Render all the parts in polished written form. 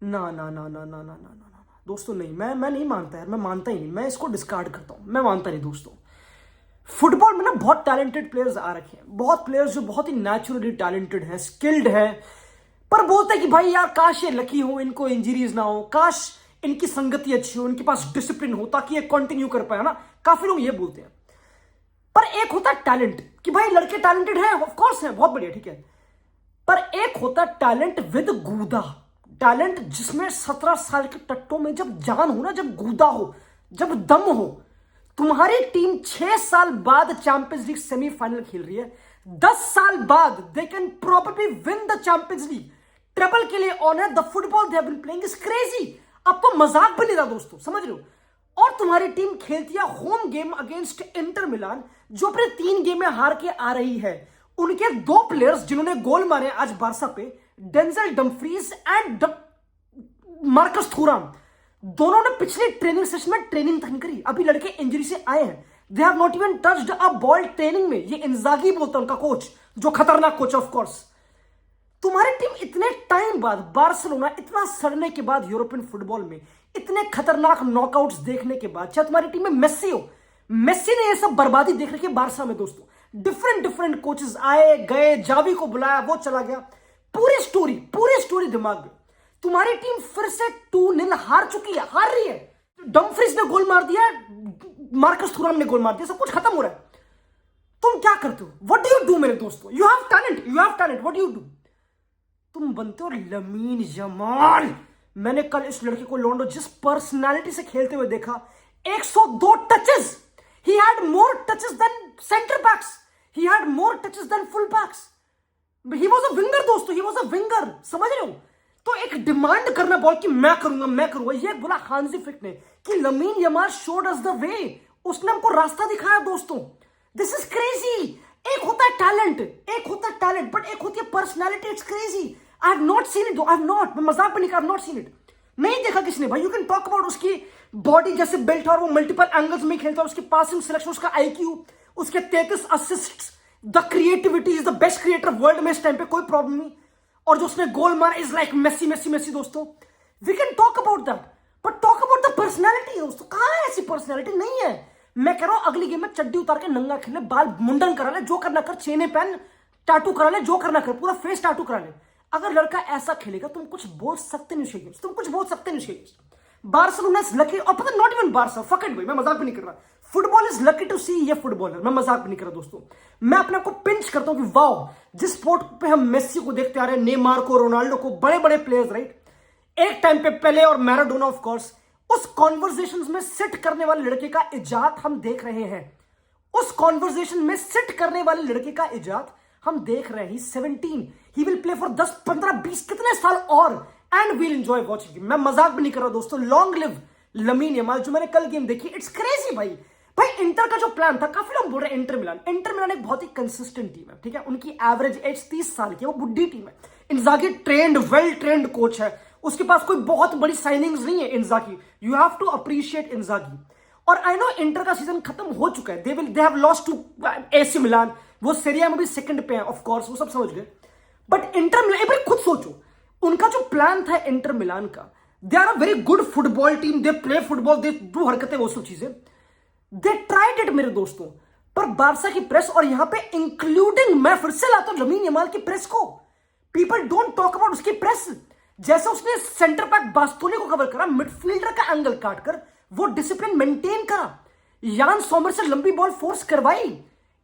ना ना ना ना ना ना ना ना ना दोस्तों, नहीं, मैं नहीं मानता यार, मैं मानता ही नहीं, मैं इसको डिस्कार्ड करता हूं, मैं मानता नहीं दोस्तों। फुटबॉल में ना बहुत टैलेंटेड प्लेयर्स आ रखे हैं, बहुत प्लेयर्स जो बहुत ही नेचुरली टैलेंटेड हैं, स्किल्ड हैं, पर बोलते हैं कि भाई यार काश ये लकी हो, इनको इंजरीज ना हो, काश इनकी संगति अच्छी हो, इनके पास डिसिप्लिन हो ताकि ये कंटिन्यू कर पाए ना। काफी लोग ये बोलते हैं। पर एक होता है टैलेंट कि भाई लड़के टैलेंटेड हैं, ऑफ कोर्स है, बहुत बढ़िया, ठीक है। पर एक होता है टैलेंट विद गूदा, टैलेंट जिसमें 17 साल के टट्टों में जब जान हो ना, जब गूदा हो, जब दम हो। तुम्हारी टीम 6 साल बाद चैंपियंस लीग सेमीफाइनल खेल रही है, 10 साल बाद they can probably win the Champions League, triple के लिए ऑन है। The football they have been playing is crazy. आपको मजाक भी नहीं था दोस्तों, समझ रहे हो। और तुम्हारी टीम खेलती है home game against Inter Milan, जो अपने 3 गेम में हार के आ रही है। उनके 2 प्लेयर्स जिन्होंने गोल मारे आज बारसा पे, डेंजल डम्फ्रीज एंड मार्कस थुराम, दोनों ने पिछले ट्रेनिंग सेशन में ट्रेनिंग तक नहीं करी। अभी लड़के इंजरी से आए हैं, they have not even touched a ball training में। ये इंजागी बोलता है उनका कोच, जो खतरनाक कोच ऑफ कोर्स। तुम्हारी टीम इतने टाइम बाद, बार्सिलोना इतना सड़ने के बाद यूरोपियन फुटबॉल में, इतने खतरनाक नॉकआउट्स देखने के बाद, चाहे तुम्हारी टीम में मेस्सी हो, मेस्सी ने ये सब बर्बादी देख रखी है बारसा में दोस्तों। डिफरेंट कोचेस आए गए, जावी को बुलाया, वो चला गया, पूरी स्टोरी दिमाग में। तुम्हारी टीम फिर से 2-0 हार चुकी है, हार रही है। डम्फ्रीज ने गोल मार दिया, मार्कस थुराम ने गोल मार दिया, सब कुछ खत्म हो रहा है। तुम क्या करते हो? व्हाट डू यू डू मेरे दोस्तों? You have talent, what do you do? तुम बनते हो लमीन यमाल। मैंने कल इस लड़के को लोंडो जिस पर्सनालिटी से खेलते हुए देखा, 102 touches, he had more touches than centre backs, he had more touches than full backs. He was a winger दोस्तों, ही वाज अ विंगर, समझ रहे हो। तो एक डिमांड करना बॉल कि मैं करूंगा, ये बोला हांजी फ्लिक ने कि lamin Yamal showed us the way, उसने हमको रास्ता दिखाया दोस्तों। This is crazy. एक होता है टैलेंट, बट एक होती है personality. It's crazy. I have not seen it, मैं मजाक भी नहीं कर, आई हैव नॉट सीन इट, नहीं देखा किसने भाई। यू कैन टॉक अबाउट उसकी बॉडी जैसे बिल्ट है और वो मल्टीपल एंगल्स में खेलता है, उसकी पासिंग सिलेक्शन, उसका आईक्यू, उसके 33 assists, the creativity, is the best creator world में इस टाइम पे, कोई प्रॉब्लम नहीं। और जो उसने गोल मारा इज लाइक मेसी दोस्तों। We can talk about that, but talk about the personality दोस्तों। कहां है ऐसी पर्सनैलिटी? नहीं है। मैं कह रहा हूं अगली गेम में चड्डी उतार के नंगा खेले, बाल मुंडन करा ले, जो करना कर, चेने पहन, टाटू करा ले, जो करना कर, पूरा फेस टाटू करा ले। अगर लड़का ऐसा खेलेगा तुम कुछ बोल सकते नहीं उसके, तुम कुछ बोल सकते नहीं उसके। बार्सिलोना इज लकी, और पता not even Barca, fuck it भाई, मैं मजाक भी नहीं कर रहा। फुटबॉल इज लकी टू सी ये फुटबॉलर, मैं मजाक भी नहीं कर रहा दोस्तों। मैं अपने को पिंच करता हूं कि वाओ, जिस स्पोर्ट पे हम मेसी को देखते आ रहे हैं, नेमार को, रोनाल्डो को, बड़े बड़े प्लेयर्स, राइट, एक टाइम पे पेले और मैराडोना ऑफ कोर्स, उस कॉन्वर्सेशंस में सिट करने वाले लड़के का इजाद हम देख रहे हैं। उस कॉन्वर्सेशन में सिट करने वाले लड़के का इजाद हम देख रहे हैं। 17, ही विल प्ले फॉर 10, 15, 20 कितने साल और, एंड वील एंजॉय वॉचिंग। मैं मजाक भी नहीं कर रहा दोस्तों। Long live lamin Yamal. जो मैंने कल गेम देखी, इट्स क्रेजी भाई। इंटर का जो प्लान था, काफी लोग बोल रहे हैं इंटर मिलान एक बहुत ही कंसिस्टेंट टीम है, ठीक है। उनकी एवरेज एज 30 साल की है, वो बुढ़ी टीम है। Inzaghi trained, well trained coach है, उसके पास कोई बहुत बड़ी साइनिंग्स नहीं है Inzaghi. You have to appreciate Inzaghi. और आई नो इंटर का सीजन खत्म हो चुका है, they have lost to AC Milan, वो सीरिया में भी सेकंड पे है, ऑफ कोर्स वो सब समझ गए। बट इंटर मिलान, एक बार खुद सोचो, उनका जो प्लान था इंटर मिलान का, they are a very good football team, they play football, they do हरकतें, वो सब चीजें, दे ट्राइड इट मेरे दोस्तों। पर बारसा की प्रेस, और यहां पे इंक्लूडिंग मैं फिर से लाता हूं लमीन यमाल की प्रेस को, पीपल डोंट टॉक अबाउट उसकी प्रेस। जैसे उसने सेंटर बैक बास्तोनी को कवर करा, मिडफील्डर का एंगल काटकर, वो डिसिप्लिन मेंटेन करा, यान सोमर से लंबी बॉल फोर्स करवाई।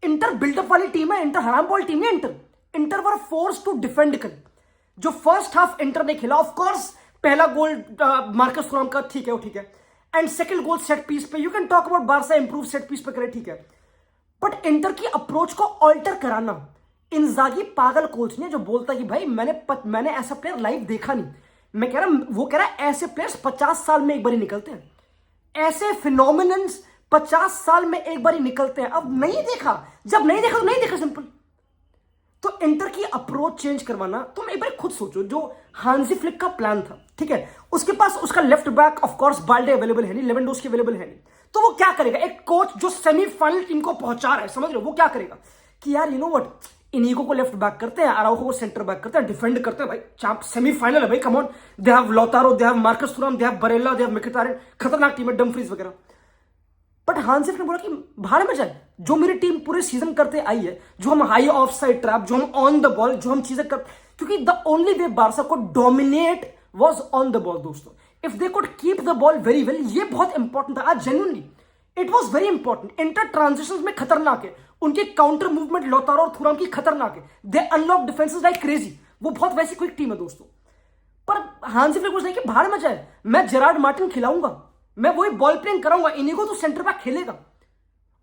इंटर बिल्डअप वाली टीम है, इंटर हराम बॉल टीम है। Inter were force to defend कर। जो फर्स्ट हाफ इंटर ने खेला, ऑफ कोर्स पहला गोल मार्कस थुराम का, ठीक है वो ठीक है, and second goal set piece पे। You can talk about Barca improve set piece पे करे, ठीक है, बट इंटर की अप्रोच को ऑल्टर कराना, इंजागी पागल कोच ने जो बोलता कि भाई मैंने ऐसा प्लेयर लाइव देखा नहीं। मैं कह रहा, वो कह रहा है ऐसे प्लेयर्स 50 साल में एक बार ही निकलते हैं, ऐसे फिनोमिनन्स 50 साल में एक बार ही निकलते हैं। अब नहीं देखा, जब नहीं देखा तो नहीं देखा, सिंपल। तो इंटर की अप्रोच चेंज करवाना, तुम एक बार खुद सोचो, जो हांजी फ्लिक का प्लान था, ठीक है, उसके पास उसका left back of course Balde available है नहीं, लेवेंडोस्की अवेलेबल है नहीं, तो वो क्या करेगा? एक कोच जो सेमीफाइनल टीम को पहुंचा रहा है, समझ रहे हो, वो क्या करेगा कि यार यू नो व्हाट, इनिगो को लेफ्ट बैक करते हैं, अराउखो को सेंटर बैक करते हैं, डिफेंड करते हैं भाई, चाप सेमीफाइनल है भाई, come on. They have Lautaro, they have Marcus Thuram, they have Barella, they have Mkhitaryan, खतरनाक टीम है, डमफ्रीज वगैरह। बट हांसी फ्लिक ने बोला कि भाड़ में जाए, जो मेरी टीम पूरे सीजन करते आई है, जो हम हाई ऑफ साइड ट्रैप, जो हम ऑन द बॉल, जो हम चीजें कर, क्योंकि द ओनली वे बारसा को dominate was on the ball दोस्तों। If they could keep the ball very well, ये बहुत इंपॉर्टेंट था आज, genuinely it was very important. Inter transitions में खतरनाक है, उनकी काउंटर मूवमेंट लौतारो और थुराम की खतरनाक है, दे अनलॉक डिफेंसेस लाइक क्रेजी, वो बहुत वैसी क्विक टीम है दोस्तों। पर हांसी फ्लिक कुछ नहीं कि भाड़ में जाए, मैं जेरार्ड मार्टिन खिलाऊंगा, मैं वही बॉल प्लेइंग कराऊंगा, इनिगो तो सेंटर बैक खेलेगा।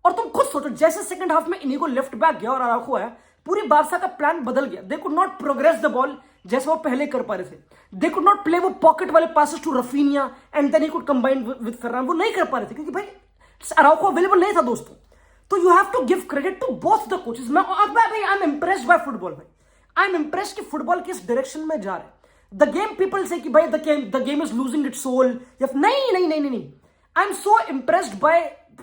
और तुम खुद सोचो, जैसे सेकंड हाफ में इनिगो लेफ्ट बैक गया और अराउखो आया, पूरी बारसा का प्लान बदल गया। They could not progress the ball जैसे वो पहले कर पा रहे थे, दे कुड नॉट प्ले वो पॉकेट वाले passes to Raphinha and then he could combine with Ferran, वो नहीं कर पा रहे थे क्योंकि भाई अराउखो अवेलेबल नहीं था दोस्तों। तो you have to give credit to both the coaches. I am impressed by football भाई, आई एम इम्प्रेस्ड कि फुटबॉल किस डायरेक्शन में जा रहा है। द गेम पीपल से कि भाई the game is losing its soul, नहीं नहीं नहीं नहीं, I am so impressed by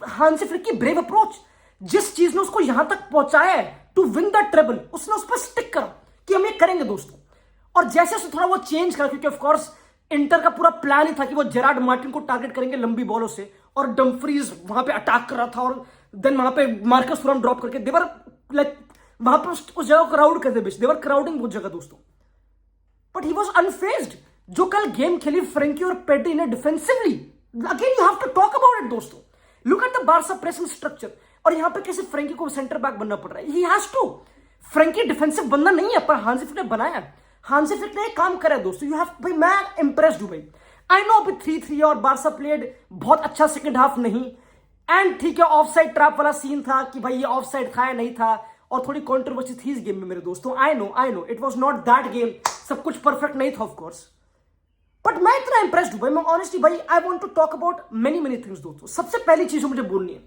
Hansi Flick की ब्रेव अप्रोच। जिस चीज ने उसको यहां तक पहुंचाया है टू विन द ट्रेबल, उसने उस पर स्टिक करा कि हम ये करेंगे दोस्तों। और जैसे उसने थोड़ा वो चेंज करा, क्योंकि ऑफ कोर्स इंटर का पूरा प्लान ही था कि वो जेरार्ड मार्टिन को टारगेट करेंगे लंबी बॉलों से, और डमफ्रीज वहां पे अटैक कर रहा था, और देन वहां पे मार्कस थुराम ड्रॉप करके देवर लाइक वहां पे उस जगह को क्राउड करते बीच, देवर क्राउडिंग बहुत जगह दोस्तों। But he was unfazed. जो कल गेम खेली फ्रेंकी और पेड्री ने defensively, again you have to talk about it दोस्तों। Look at the Barca pressing structure, और यहां पे कैसे फ्रेंकी को सेंटर बैक बनना पड़ रहा है, he has to. Frenkie defensive बंदा नहीं है, पर हांसी फ्लिक ने बनाया, हांसी फ्लिक ने काम करा है दोस्तों। यू हैव, भाई मैं इंप्रेस्ड हूं भाई। आई नो अभी 3-3 और बारसा प्लेड बहुत अच्छा सेकंड हाफ नहीं, एंड ठीक है ऑफ साइड ट्रैप वाला सीन था कि भाई ये ऑफ साइड था या नहीं था, और थोड़ी कंट्रोवर्सी थी इस गेम में मेरे दोस्तों। I no it was not that game, सब कुछ परफेक्ट नहीं था ऑफ कोर्स, बट मैं इतना इंप्रेस्ड हूं भाई, मैं ऑनेस्टली भाई I want to talk about many things दोस्तों। सबसे पहली चीज जो मुझे बोलनी है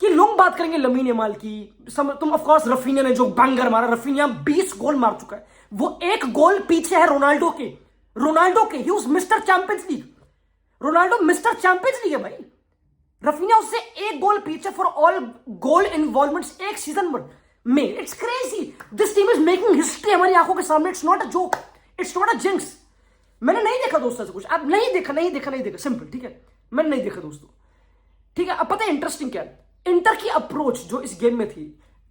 कि लोग बात करेंगे लमीन यमाल की, तुम ऑफ कोर्स रफीनिया ने जो बैंगर मारा, रफीनिया 20 गोल मार चुका है, वो एक गोल पीछे है रोनाल्डो के, he was mister Champions League, Ronaldo mister Champions League है भाई, रफीनिया उससे एक गोल पीछे फॉर ऑल गोल इन्वॉल्वमेंट्स एक सीजन में। It's crazy, this team is making history हमारी आंखों के सामने। It's not a joke, it's not a jinx. मैंने नहीं देखा दोस्तों से कुछ, आप नहीं देखा सिंपल, ठीक है, मैंने नहीं देखा दोस्तों, ठीक है। अब पता है इंटरेस्टिंग क्या है, इंटर की अप्रोच जो इस गेम में थी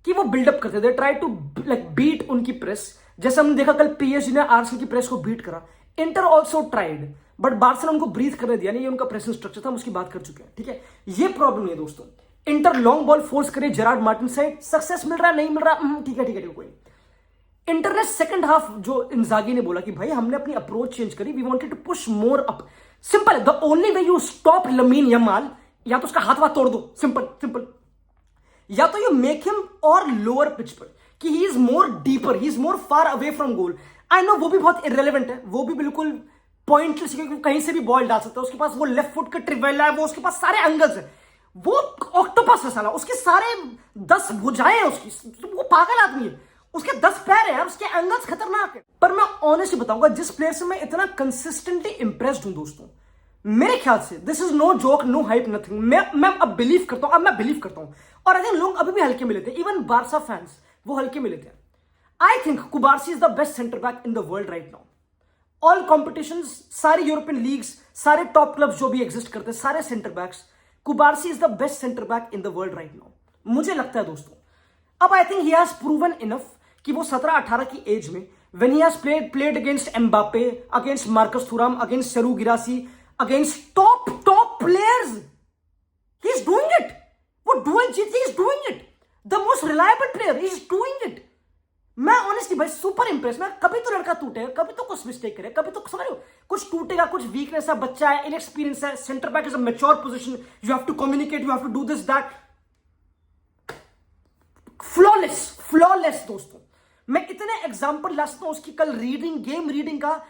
कि वो बिल्डअप करते थे, ट्राई टू लाइक बीट उनकी प्रेस, जैसे हमने देखा कल पीएसजी ने आर्सेनल की प्रेस को बीट करा। Inter also tried, but Barcelona उनको ब्रीथ करने दिया नहीं, ये उनका प्रेसिंग स्ट्रक्चर था, हम उसकी बात कर चुके हैं, ठीक है। ये प्रॉब्लम नहीं है दोस्तों। इंटर लॉन्ग बॉल फोर्स करे जेरार्ड मार्टिन साइड, सक्सेस मिल रहा है नहीं मिल रहा, ठीक है कोई। इंटर ने सेकंड हाफ, जो इंजागी ने बोला कि भाई हमने अपनी अप्रोच चेंज करी, we wanted to push more up. Simple है, the only way you stop Lamine Yamal, या तो उसका हाथ तोड़ दो, सिंपल, या तो यू मेक हिम और लोअर पिच पर कि he is more deeper, he is more far away from goal. I know वो भी बहुत इररेलेवेंट है, वो भी बिल्कुल पॉइंटलेस, क्योंकि कहीं से भी बॉल डाल सकता है, उसके पास वो लेफ्ट फुट का ट्रिवेला है, वो उसके पास सारे एंगल्स है, वो ऑक्टोपस है साला, उसके सारे 10 भुजाएं हैं उसकी, वो पागल आदमी है, उसके 10 पैर है यार, उसके एंगल्स खतरनाक है। पर मैं ऑनेस्टली बताऊंगा, जिस प्लेयर से मैं इतना कंसिस्टेंटली इंप्रेस्ड हूं दोस्तों, मेरे ख्याल से this is no joke, no hype, nothing, मैं अब बिलीव करता हूं, और आई थिंक लोग अभी भी हल्के में लेते हैं, इवन बारसा फैंस वो हल्के में लेते हैं। I think Cubarsi is the best centre back in the world right now. All competitions, सारी यूरोपियन लीग्स, सारे टॉप क्लब्स जो भी एग्जिस्ट करते हैं, सारे centre backs, Cubarsi is the best centre back in the world right now, मुझे लगता है दोस्तों। अब I think he has proven enough कि वो 17-18 की एज में, when he has played against Mbappe, against Marcus थुराम, against Serhou Guirassy, against top players, he is doing it. वो डुअल जीत, he is doing it, the most reliable player, he is doing it. मैं honestly भाई super impress. मैं कभी तो लड़का टूटेगा, कभी तो कुछ मिस्टेक करे, कभी तो समझ लो कुछ टूटेगा, कुछ वीकनेस है, बच्चा है, इनएक्सपीरियंस है, centre back is a mature position, you have to communicate, you have to do this that. Flawless दोस्तों, मैं इतने एग्जांपल ला सकता हूं उसकी कल गेम रीडिंग का।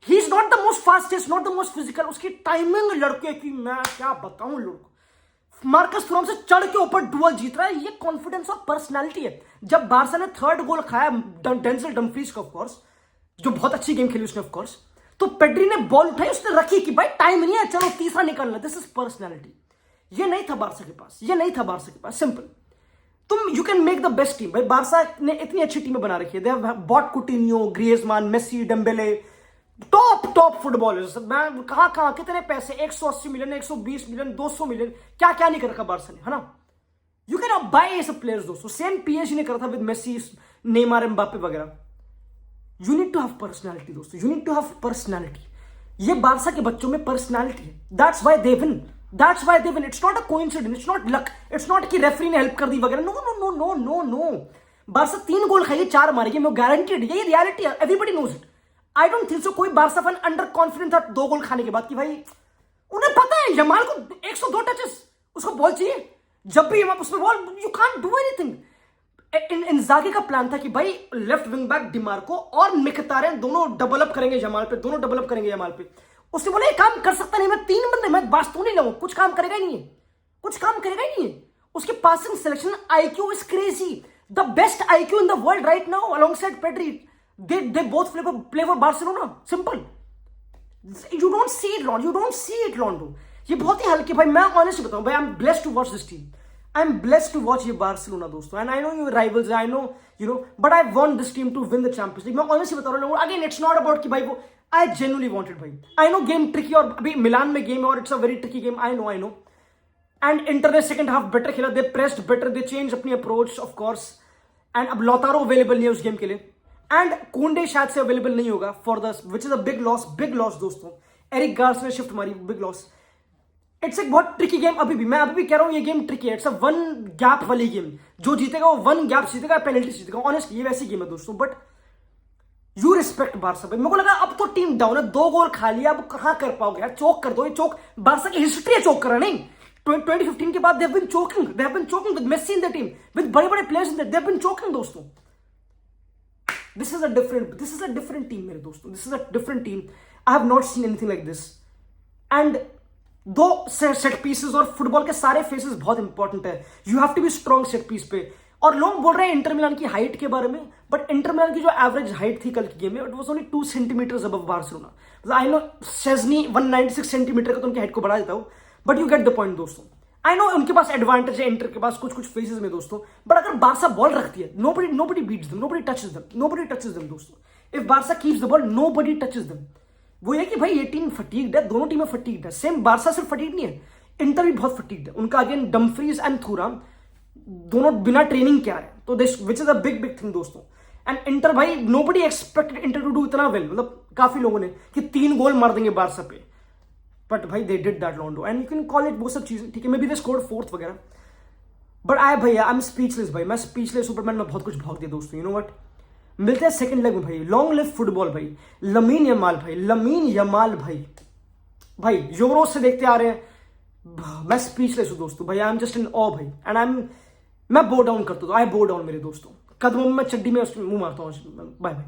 He is not the most fastest, not the most physical, उसकी टाइमिंग लड़के की मैं क्या बताऊं लोग। मार्कस थुराम से चढ़ के ऊपर डुअल जीत रहा है, ये कॉन्फिडेंस और पर्सनालिटी है। जब बारसा ने 3rd गोल खाया डेंजल डमफ्रीज का, ऑफ कोर्स जो बहुत अच्छी गेम खेली उसने, ऑफ कोर्स, तो पेड्री ने बॉल उठाई, उसने रखी कि भाई टाइम नहीं है, चलो तीसरा निकालना, दिस इज पर्सनालिटी। ये नहीं था बारसा के पास, सिंपल। तुम you can make the best team. भाई बारसा ने इतनी अच्छी टीमें बना रखी है, they have bought Coutinho, Griezmann, Messi, Dembele, top footballers. मैं कहां कितने पैसे, 180 मिलियन, 120 मिलियन, 200 मिलियन, क्या क्या नहीं कर रखा बारसा ने, है ना। यू कैन नॉट बाय ये सब प्लेयर्स दोस्तों। सेम पीएसजी ने करा था विद मेसी, नेमार, एम्बापे वगैरह। You need to have personality दोस्तों, you need to have personality. ये बारसा के बच्चों में पर्सनैलिटी है, that's why they win, that's why they win. It's not a coincidence, it's not luck, it's not कि referee ने help कर दी वगैरह। No no no no no no. Barca 3 goal खाइए, 4 मारेगी, मैं गारंटीड, ये रियलिटी है, everybody knows it. I don't think so कोई बारसा फैन अंडर कॉन्फिडेंट था 2 गोल खाने के बाद कि भाई उन्हें पता है यमाल को 102 टचेस, उसको बॉल चाहिए, जब भी उसमें ball, you can't do anything. इंजागी का प्लान था कि भाई लेफ्ट विंग बैक डिमार्को और मिकतारेन दोनों डबल अप करेंगे यमाल पे, दोनों डबल अप करेंगे यमाल पे। उसने बोला ये काम कर सकता नहीं, मैं 3 बंदे, मैं बास तो नहीं लाऊं, कुछ काम करेगा ही नहीं है, कुछ काम करेगा ही नहीं है। उसके passing selection IQ is crazy, the best IQ in the world right now alongside Pedri. They both play for Barcelona, simple. You don't see it London, you don't see it London. ये बहुत ही हल्के, भाई मैं honestly बताऊं भाई, I am blessed to watch this team, I am blessed to watch ये Barcelona दोस्तों। And I know you rivals, I know you know, but I want this team to win the Champions League. मैं honestly बता रहा हूं, again it's not about कि भाई वो, I genuinely wanted भाई। आई नो गेम ट्रिकी, और अभी मिलान में गेम है और it's a very tricky game, I know. And inter ने सेकंड हाफ बेटर खेला, दे प्रेस्ड बेटर, दे चेंज अपनी अप्रोच ऑफ कोर्स। एंड अब लौतारो अवेलेबल नहीं है उस गेम के लिए, एंड कोंडे शायद से अवेलेबल नहीं होगा for the, which is a big loss दोस्तों। एरिक गार्स ने शिफ्ट मारी, बिग लॉस। इट्स एक बहुत ट्रिकी गेम, अभी भी मैं अभी भी कह रहा हूं ये गेम ट्रिकी है। इट्स अ 1 गैप वाली गेम, जो जीतेगा वो 1 गैप जीतेगा, पेनल्टी जीतेगा, ऑनेस्टली ये वैसी गेम है दोस्तों। बट यू रिस्पेक्ट बारसा भाई, मेरे को लगा अब तो टीम डाउन है, 2 गोल खा लिया, अब कहां कर पाओगे यार, चोक कर दो। ये चोक बारसा की हिस्ट्री है चोक करना, नहीं 2015 के बाद they have been choking with Messi in the team, with बड़े बड़े players in the, they have been choking दोस्तों। This is a different team मेरे दोस्तों, this is a different team. I have not seen anything like this. And 2 set pieces, और football के सारे phases बहुत important है, you have to be strong set piece पे। और लोग बोल रहे हैं इंटर मिलान की हाइट के बारे में, बट इंटर मिलान की जो एवरेज हाइट थी कल की गेम में, it was only 2 centimetre above Barcelona. I know Szczesny 196 centimetre का तो उनकी हाइट को बढ़ा देता हूं, but you get the point दोस्तों। आई नो उनके पास एडवांटेज है इंटर के पास कुछ फेसेस में दोस्तों, बट अगर बारसा बॉल रखती है, nobody beats them, nobody touches them दोस्तों। If Barca keeps the ball, nobody touches them. वो ये कि भाई ये टीम फटीग्ड है, दोनों टीमें फटीग्ड है। सेम बारसा सिर्फ फटीग्ड नहीं है, इंटर भी बहुत फटीग्ड है। उनका अगेन डम्फ्रीज एंड थुराम दोनों बिना ट्रेनिंग के आ रहे हैं, तो this which is a big thing दोस्तों। एंड इंटर भाई, nobody expected Inter to do इतना वेल, मतलब काफी लोगों ने कि 3 गोल मार देंगे बारसा पे, बट भाई they did that London. And you can call it वो सब चीजें, ठीक है, may be they scored 4th वगैरह, बट भैया आई एम स्पीचलेस भाई, मैं स्पीचलेस हूं, मैं बहुत कुछ भाग दिया दोस्तों। यू नो व्हाट, मिलते हैं सेकंड लेग में भाई। लॉन्ग लिव फुटबॉल भाई, लमीन यमाल भाई यूरो से देखते आ रहे हैं। मैं स्पीचलेस हूं दोस्तों भाई, आई एम जस्ट इन ऑ भाई। एंड मैं बो डाउन करता हूं, आई बो डाउन मेरे दोस्तों, कदमों में चड्डी में मुंह मारता हूं। Bye bye.